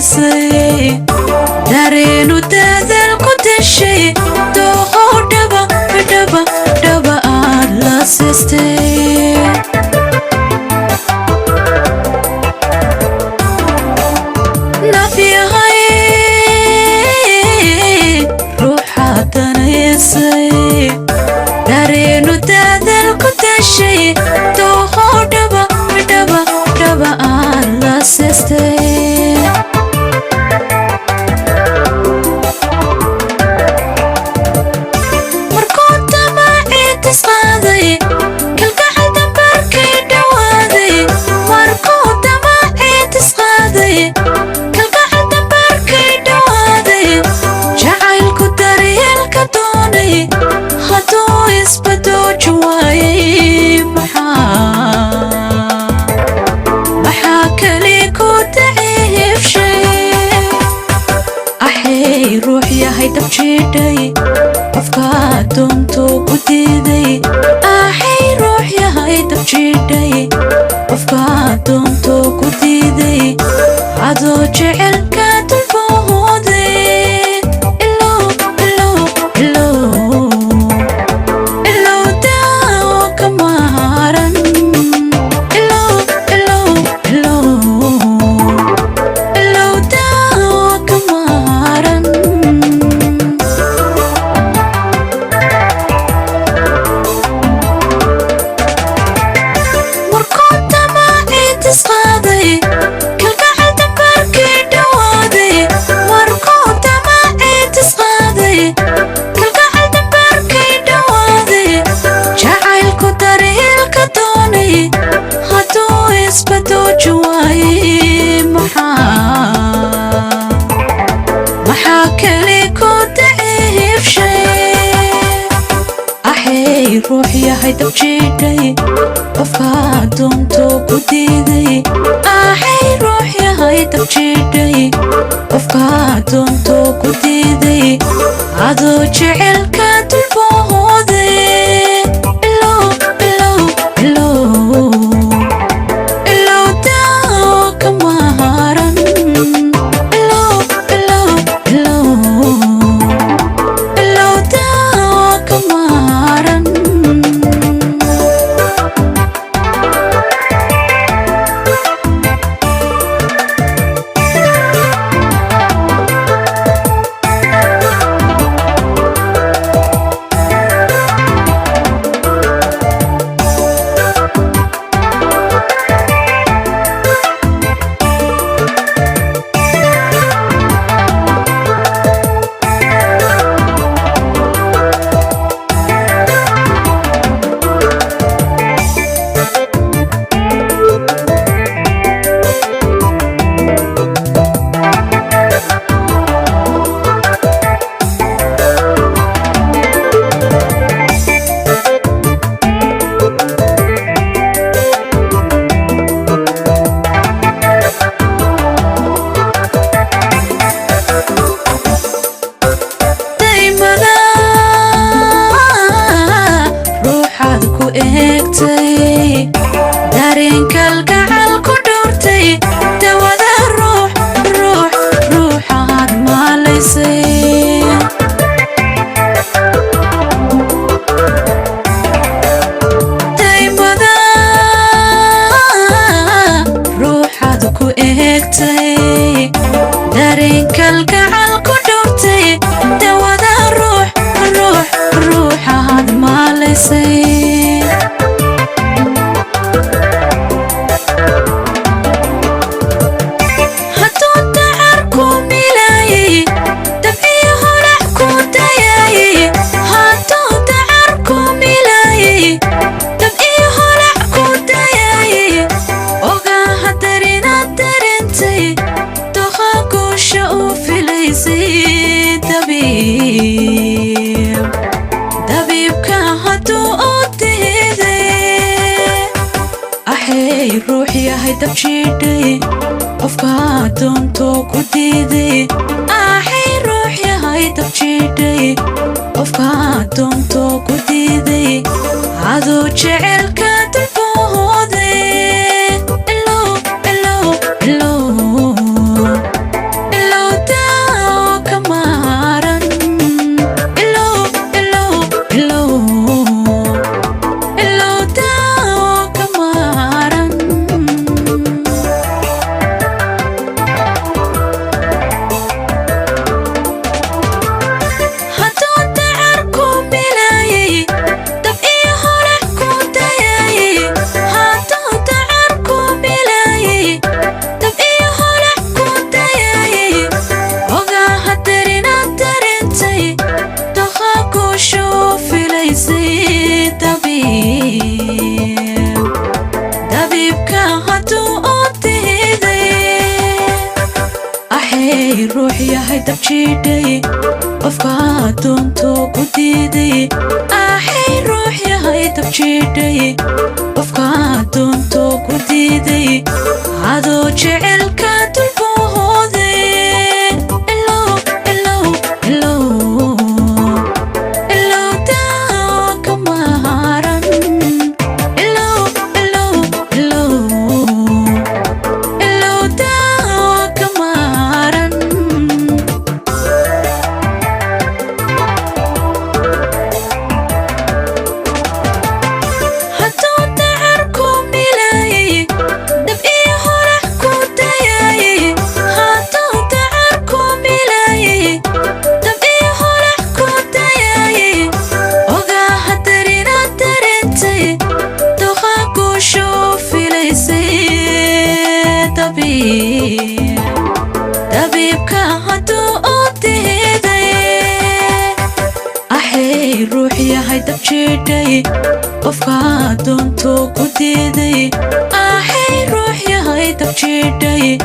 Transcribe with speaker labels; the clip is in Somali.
Speaker 1: heesay dareenu daadal ku dashay dooqow dhaba dhaba dhaba aad la sistay nafiyahay ruuxaadana heesay dareenu daadal ku dashay dooqow dhaba dhaba dhaba aad la sistay dabjiday qofka doonto ku diiday ahay ruux yahay dabjiday qofka doonto ku diiday adoo jecelka dulbooday ilo daawo kama haran ilo daawo kama haran ruux yahay dabjiday qofka doonto ku diiday ahay ruux yahay dabjiday qofka doonto ku diiday adoo jecelka dulbooday ilo daawo kama haran ilo daawo kama haran dareenka gacal ku dhurtay dawada ruuxaad maalaysay daymada ruuxaad ku eegtay dareenka gacal ku dhurtay dawada ruuxaad maalaysay dabiibka hadduu u diiday ahay ruux yahay dabjiday qofka doonto ku diiday ahay ruux yahay dabjiday qofka doonto ku diiday adoo jecelka dulbooday ilo أحي روحي هاي دبشيدي قفكا دونتو كديدي أحي روحي هاي دبشيدي قفكا دونتو كديدي عادو جعلك دلبوهودي طبيبك هدو أوديدي أحي روحي هاي دبشيدي قفكا دونتو كديدي أحي روحي هاي دبشيدي